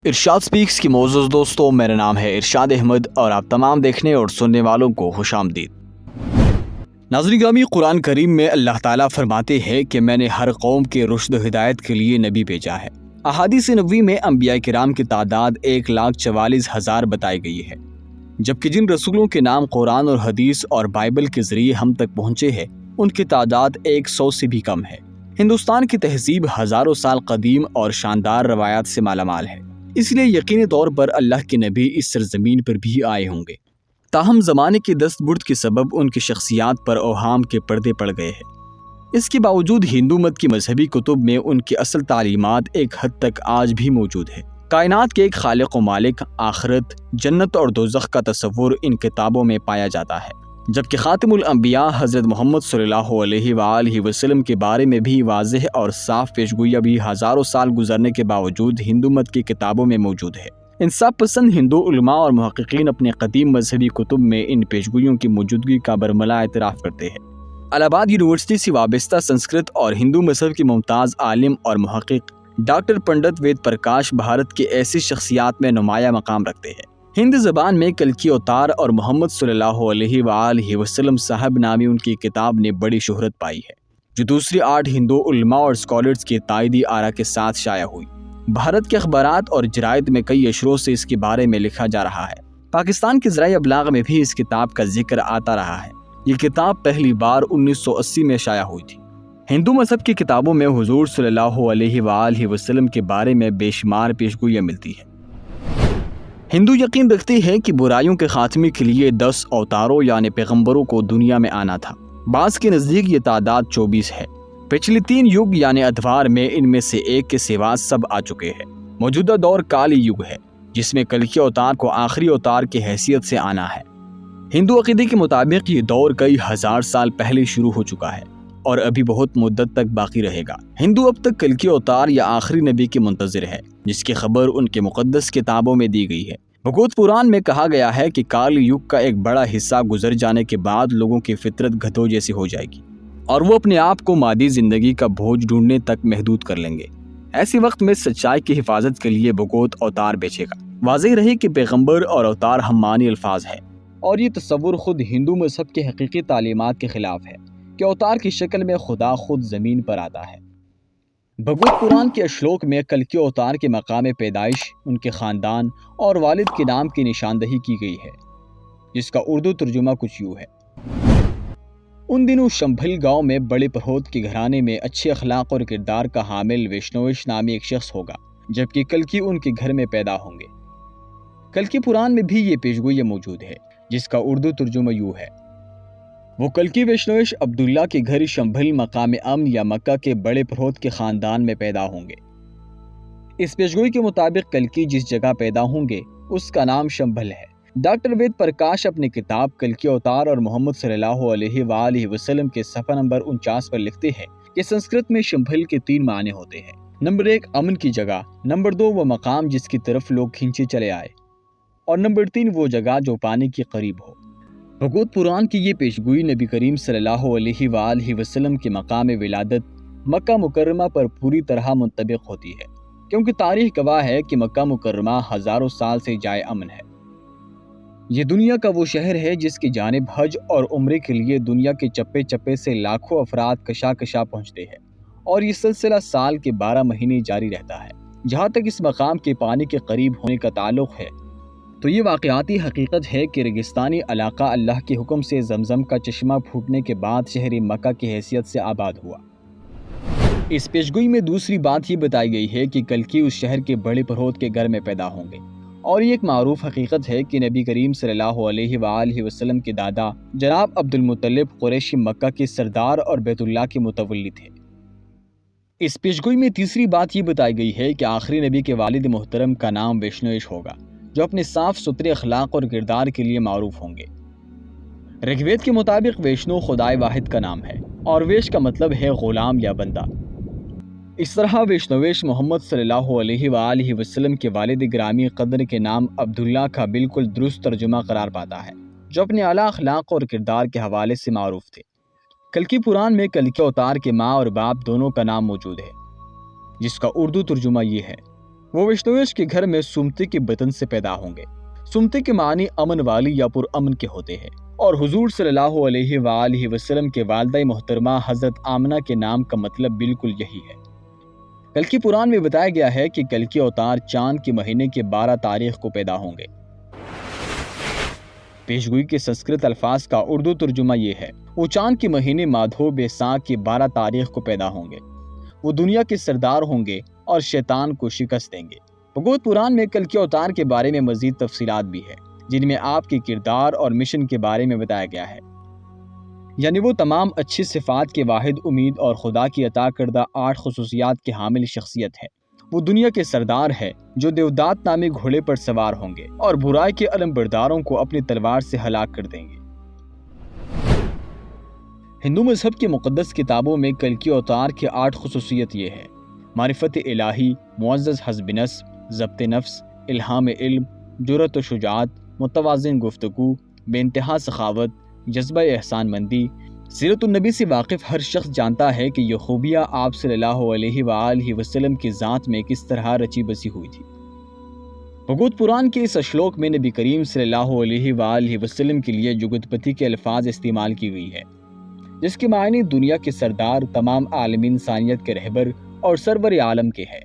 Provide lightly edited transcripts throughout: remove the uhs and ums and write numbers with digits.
ارشاد specs کی معزز دوستوں، میرا نام ہے ارشاد احمد اور آپ تمام دیکھنے اور سننے والوں کو خوش آمدید۔ ناظرین گرامی، قرآن کریم میں اللہ تعالیٰ فرماتے ہیں کہ میں نے ہر قوم کے رشد و ہدایت کے لیے نبی بھیجا ہے۔ احادیث نبوی میں انبیاء کرام کی تعداد 1,44,000 بتائی گئی ہے، جبکہ جن رسولوں کے نام قرآن اور حدیث اور بائبل کے ذریعے ہم تک پہنچے ہیں ان کی تعداد 100 سے بھی کم ہے۔ ہندوستان کی تہذیب ہزاروں سال قدیم اور شاندار روایات سے مالا مال ہے، اس لیے یقینی طور پر اللہ کے نبی اس سرزمین پر بھی آئے ہوں گے۔ تاہم زمانے کی دست برد کے سبب ان کی شخصیات پر اوہام کے پردے پڑ گئے ہیں۔ اس کے باوجود ہندو مت کی مذہبی کتب میں ان کی اصل تعلیمات ایک حد تک آج بھی موجود ہے۔ کائنات کے ایک خالق و مالک، آخرت، جنت اور دوزخ کا تصور ان کتابوں میں پایا جاتا ہے، جبکہ خاتم الانبیاء حضرت محمد صلی اللہ علیہ وآلہ وسلم کے بارے میں بھی واضح اور صاف پیشگوئی بھی ہزاروں سال گزرنے کے باوجود ہندو مت کی کتابوں میں موجود ہے۔ انصاف پسند ہندو علماء اور محققین اپنے قدیم مذہبی کتب میں ان پیشگوئیوں کی موجودگی کا برملا اعتراف کرتے ہیں۔ الہ آباد یونیورسٹی سے وابستہ سنسکرت اور ہندو مذہب کے ممتاز عالم اور محقق ڈاکٹر پنڈت وید پرکاش بھارت کے ایسی شخصیات میں نمایاں مقام رکھتے ہیں۔ ہندی زبان میں کلکی اوتار اور محمد صلی اللہ علیہ وآلہ وسلم صاحب نامی ان کی کتاب نے بڑی شہرت پائی ہے، جو دوسری 8 ہندو علماء اور اسکالرز کی تائیدی آراء کے ساتھ شائع ہوئی۔ بھارت کے اخبارات اور جرائد میں کئی اشروں سے اس کے بارے میں لکھا جا رہا ہے۔ پاکستان کے ذرائع ابلاغ میں بھی اس کتاب کا ذکر آتا رہا ہے۔ یہ کتاب پہلی بار 1980 میں شائع ہوئی تھی۔ ہندو مذہب کی کتابوں میں حضور صلی اللہ علیہ وآلہ وسلم کے بارے میں بے شمار پیشگوئیاں ملتی ہیں۔ ہندو یقین رکھتے ہیں کہ برائیوں کے خاتمے کے لیے 10 اوتاروں یعنی پیغمبروں کو دنیا میں آنا تھا۔ بعض کے نزدیک یہ تعداد 24 ہے۔ پچھلے 3 یگ یعنی ادوار میں ان میں سے ایک کے سوا سب آ چکے ہیں۔ موجودہ دور کالی یگ ہے، جس میں کلکی اوتار کو آخری اوتار کی حیثیت سے آنا ہے۔ ہندو عقیدے کے مطابق یہ دور کئی ہزار سال پہلے شروع ہو چکا ہے اور ابھی بہت مدت تک باقی رہے گا۔ ہندو اب تک کلکی اوتار یا آخری نبی کے منتظر ہے، جس کی خبر ان کے مقدس کتابوں میں دی گئی ہے۔ بھگوت پران میں کہا گیا ہے کہ کال یگ کا ایک بڑا حصہ گزر جانے کے بعد لوگوں کی فطرت گدھوں جیسی ہو جائے گی اور وہ اپنے آپ کو مادی زندگی کا بوجھ ڈھونڈنے تک محدود کر لیں گے۔ ایسے وقت میں سچائی کی حفاظت کے لیے بھگوت اوتار بیچے گا۔ واضح رہے کہ پیغمبر اور اوتار ہم معنی الفاظ ہیں، اور یہ تصور خود ہندو مذہب کے حقیقی تعلیمات کے خلاف ہے کہ اوتار کی شکل میں خدا خود زمین پر آتا ہے۔ بھگوت پران کے اشلوک میں کلکی اوتار کے مقام پیدائش، ان کے خاندان اور والد کے نام کی نشاندہی کی گئی ہے، جس کا اردو ترجمہ کچھ یوں ہے: ان دنوں شمبھل گاؤں میں بڑے پرہوت کے گھرانے میں اچھے اخلاق اور کردار کا حامل ویشنوش نامی ایک شخص ہوگا، جبکہ کلکی ان کے گھر میں پیدا ہوں گے۔ کلکی پران میں بھی یہ پیشگوئی موجود ہے، جس کا اردو ترجمہ یوں ہے: وہ کلکی ویشنوش عبداللہ کے گھر شمبھل مقام امن یا مکہ کے بڑے پرہوت کے خاندان میں پیدا ہوں گے۔ اس پیشگوئی کے مطابق کلکی جس جگہ پیدا ہوں گے اس کا نام شمبھل ہے۔ ڈاکٹر وید پرکاش اپنی کتاب کلکی اوتار اور محمد صلی اللہ علیہ وآلہ وسلم کے صفحہ نمبر 49 پر لکھتے ہیں کہ سنسکرت میں شمبھل کے 3 معنی ہوتے ہیں۔ نمبر 1 امن کی جگہ، نمبر 2 وہ مقام جس کی طرف لوگ کھینچے چلے آئے، اور نمبر 3 وہ جگہ جو پانی کے قریب ہو۔ بھگوت پران کی یہ پیشگوئی نبی کریم صلی اللہ علیہ وآلہ وسلم کے مقام ولادت مکہ مکرمہ پر پوری طرح منطبق ہوتی ہے، کیونکہ تاریخ گواہ ہے کہ مکہ مکرمہ ہزاروں سال سے جائے امن ہے۔ یہ دنیا کا وہ شہر ہے جس کی جانب حج اور عمرے کے لیے دنیا کے چپے چپے سے لاکھوں افراد کشا پہنچتے ہیں، اور یہ سلسلہ سال کے 12 مہینے جاری رہتا ہے۔ جہاں تک اس مقام کے پانی کے قریب ہونے کا تعلق ہے تو یہ واقعاتی حقیقت ہے کہ ریگستانی علاقہ اللہ کے حکم سے زمزم کا چشمہ پھوٹنے کے بعد شہر مکہ کی حیثیت سے آباد ہوا۔ اس پیشگوئی میں دوسری بات یہ بتائی گئی ہے کہ کلکی اس شہر کے بڑے پرہوت کے گھر میں پیدا ہوں گے، اور یہ ایک معروف حقیقت ہے کہ نبی کریم صلی اللہ علیہ وآلہ وسلم کے دادا جناب عبد المطلب قریشی مکہ کے سردار اور بیت اللہ کے متولی تھے۔ اس پیشگوئی میں تیسری بات یہ بتائی گئی ہے کہ آخری نبی کے والد محترم کا نام ویشنوش ہوگا، جو اپنے صاف ستھرے اخلاق اور کردار کے لیے معروف ہوں گے۔ رگ وید کے مطابق ویشنو خدائے واحد کا نام ہے، اور ویش کا مطلب ہے غلام یا بندہ۔ اس طرح ویشنویش محمد صلی اللہ علیہ وآلہ وسلم کے والد گرامی قدر کے نام عبداللہ کا بالکل درست ترجمہ قرار پاتا ہے، جو اپنے اعلیٰ اخلاق اور کردار کے حوالے سے معروف تھے۔ کلکی پران میں کلکی اوتار کے ماں اور باپ دونوں کا نام موجود ہے، جس کا اردو ترجمہ یہ ہے: وہ وشنویش کے گھر میں سمتی کے بطن سے پیدا ہوں گے۔ سمتی کے معنی امن والی یا پرامن کے ہوتے ہیں، اور حضور صلی اللہ علیہ وآلہ وسلم کے والدہ محترمہ حضرت آمنہ کے نام کا مطلب بالکل یہی ہے۔ کلکی پران میں بتایا گیا ہے کہ کلکی اوتار چاند کے مہینے کے 12 تاریخ کو پیدا ہوں گے۔ پیشگوئی کے سنسکرت الفاظ کا اردو ترجمہ یہ ہے: وہ چاند کے مہینے مادھو بیساکھ کی 12 تاریخ کو پیدا ہوں گے۔ وہ دنیا کے سردار ہوں گے اور شیطان کو شکست دیں گے۔ بھگوت پران میں کلکی اوتار کے بارے میں مزید تفصیلات بھی ہے، جن میں آپ کے کردار اور مشن کے بارے میں بتایا گیا ہے۔ یعنی وہ تمام اچھی صفات کے واحد امید اور خدا کی عطا کردہ 8 خصوصیات کے حامل شخصیت ہے۔ وہ دنیا کے سردار ہے جو دیودات نامی گھوڑے پر سوار ہوں گے اور برائی کے علم برداروں کو اپنی تلوار سے ہلاک کر دیں گے۔ ہندو مذہب کی مقدس کتابوں میں کلکی اوتار کی 8 خصوصیت یہ ہے: معرفت الہی، معزز حسب نصب، ضبط نفس، الہام علم، جرأت و شجاعت، متوازن گفتگو، بے انتہا سخاوت، جذبہ احسان مندی۔ سیرت النبی سے واقف ہر شخص جانتا ہے کہ یہ خوبیاں آپ صلی اللہ علیہ وآلہ وسلم کی ذات میں کس طرح رچی بسی ہوئی تھی۔ بھگوت پران کے اس اشلوک میں نبی کریم صلی اللہ علیہ وآلہ وسلم کے لیے جگت پتی کے الفاظ استعمال کی گئی ہے، جس کے معنی دنیا کے سردار، تمام عالم انسانیت کے رہبر اور سرور عالم کے ہے۔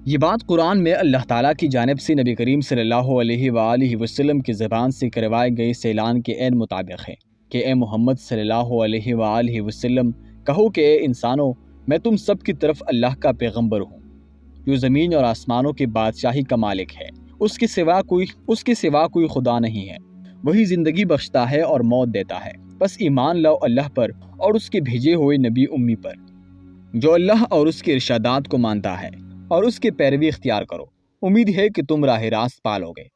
یہ بات قرآن میں اللہ تعالیٰ کی جانب سے نبی کریم صلی اللہ علیہ وآلہ وسلم کی زبان سے کروائے گئے اس اعلان کے عین مطابق ہے کہ اے محمد صلی اللہ علیہ وآلہ وسلم، کہو کہ اے انسانوں، میں تم سب کی طرف اللہ کا پیغمبر ہوں، جو زمین اور آسمانوں کی بادشاہی کا مالک ہے۔ اس کے سوا کوئی خدا نہیں ہے۔ وہی زندگی بخشتا ہے اور موت دیتا ہے۔ بس ایمان لاؤ اللہ پر اور اس کے بھیجے ہوئے نبی امی پر، جو اللہ اور اس کے ارشادات کو مانتا ہے، اور اس کے پیروی اختیار کرو۔ امید ہے کہ تم راہ راست پالو گے۔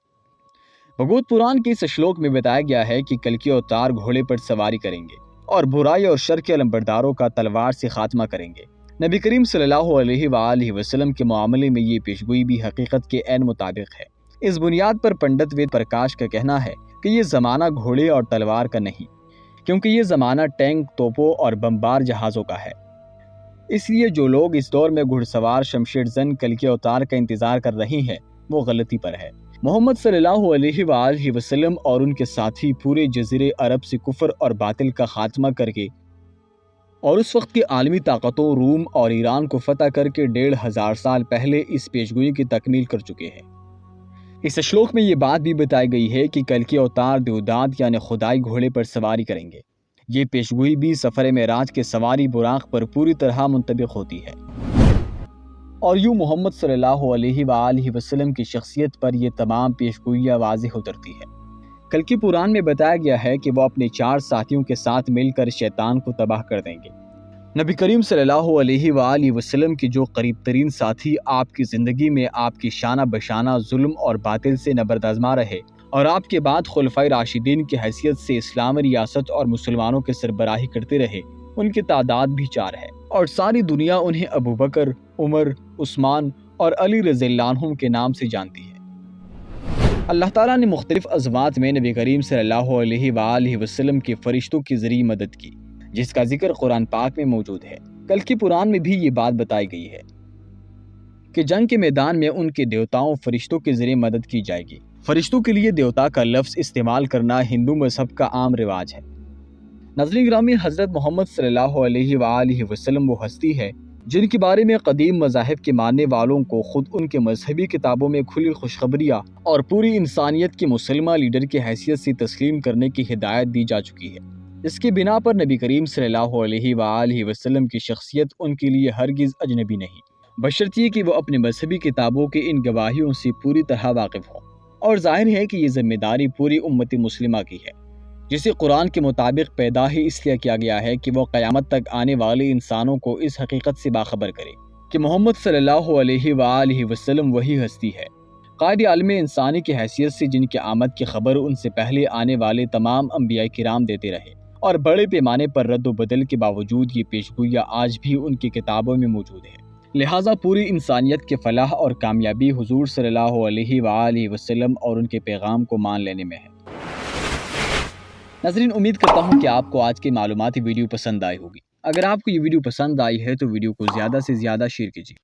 بھگوت پران کے اس اشلوک میں بتایا گیا ہے کہ کلکی اوتار گھوڑے پر سواری کریں گے اور برائی اور شر کے علمبرداروں کا تلوار سے خاتمہ کریں گے۔ نبی کریم صلی اللہ علیہ وآلہ وسلم کے معاملے میں یہ پیشگوئی بھی حقیقت کے عین مطابق ہے۔ اس بنیاد پر پنڈت وید پرکاش کا کہنا ہے کہ یہ زمانہ گھوڑے اور تلوار کا نہیں، کیونکہ یہ زمانہ ٹینک، توپوں اور بمبار جہازوں کا ہے۔ اس لیے جو لوگ اس دور میں گھڑ سوار شمشیر زن کلکی اوتار کا انتظار کر رہی ہیں، وہ غلطی پر ہے۔ محمد صلی اللہ علیہ وآلہ وسلم اور ان کے ساتھی پورے جزیرے عرب سے کفر اور باطل کا خاتمہ کر کے اور اس وقت کی عالمی طاقتوں روم اور ایران کو فتح کر کے 1500 سال پہلے اس پیشگوئی کی تکمیل کر چکے ہیں۔ اس اشلوک میں یہ بات بھی بتائی گئی ہے کہ کلکی اوتار دیودات یعنی خدائی گھوڑے پر سواری کریں گے۔ یہ پیشگوئی بھی سفر معراج کے سواری براق پر پوری طرح منطبق ہوتی ہے، اور یوں محمد صلی اللہ علیہ وآلہ وسلم کی شخصیت پر یہ تمام پیشگوئیاں واضح اترتی ہے۔ کلکی پران میں بتایا گیا ہے کہ وہ اپنے 4 ساتھیوں کے ساتھ مل کر شیطان کو تباہ کر دیں گے۔ نبی کریم صلی اللہ علیہ وآلہ وسلم کے جو قریب ترین ساتھی آپ کی زندگی میں آپ کی شانہ بشانہ ظلم اور باطل سے نبردآزما رہے اور آپ کے بعد خلفائے راشدین کی حیثیت سے اسلام ریاست اور مسلمانوں کے سربراہی کرتے رہے، ان کی تعداد بھی 4 ہے، اور ساری دنیا انہیں ابوبکر، عمر، عثمان اور علی رضی اللہ عنہم کے نام سے جانتی ہے۔ اللہ تعالیٰ نے مختلف ازمات میں نبی کریم صلی اللہ علیہ وآلہ وسلم کے فرشتوں کی ذریعے مدد کی، جس کا ذکر قرآن پاک میں موجود ہے۔ کلکی پران میں بھی یہ بات بتائی گئی ہے کہ جنگ کے میدان میں ان کے دیوتاؤں فرشتوں کے ذریعے مدد کی جائے گی۔ فرشتوں کے لیے دیوتا کا لفظ استعمال کرنا ہندو مذہب کا عام رواج ہے۔ ناظرین گرامی، حضرت محمد صلی اللہ علیہ وآلہ وسلم وہ ہستی ہے جن کے بارے میں قدیم مذاہب کے ماننے والوں کو خود ان کے مذہبی کتابوں میں کھلی خوشخبریاں اور پوری انسانیت کے مسلمہ لیڈر کی حیثیت سے تسلیم کرنے کی ہدایت دی جا چکی ہے۔ اس کی بنا پر نبی کریم صلی اللہ علیہ وآلہ وسلم کی شخصیت ان کے لیے ہرگز اجنبی نہیں، بشرطیہ کہ وہ اپنے مذہبی کتابوں کے ان گواہیوں سے پوری طرح واقف ہوں۔ اور ظاہر ہے کہ یہ ذمہ داری پوری امت مسلمہ کی ہے، جسے قرآن کے مطابق پیدا ہی اس لیے کیا گیا ہے کہ وہ قیامت تک آنے والے انسانوں کو اس حقیقت سے باخبر کرے کہ محمد صلی اللہ علیہ وآلہ وسلم وہی ہستی ہے، قائد عالم انسانی کی حیثیت سے جن کی آمد کی خبر ان سے پہلے آنے والے تمام انبیاء کرام دیتے رہے، اور بڑے پیمانے پر رد و بدل کے باوجود یہ پیشگوئیاں آج بھی ان کی کتابوں میں موجود ہیں۔ لہٰذا پوری انسانیت کے فلاح اور کامیابی حضور صلی اللہ علیہ وآلہ وسلم اور ان کے پیغام کو مان لینے میں ہے۔ ناظرین، امید کرتا ہوں کہ آپ کو آج کی معلوماتی ویڈیو پسند آئی ہوگی۔ اگر آپ کو یہ ویڈیو پسند آئی ہے تو ویڈیو کو زیادہ سے زیادہ شیئر کیجیے۔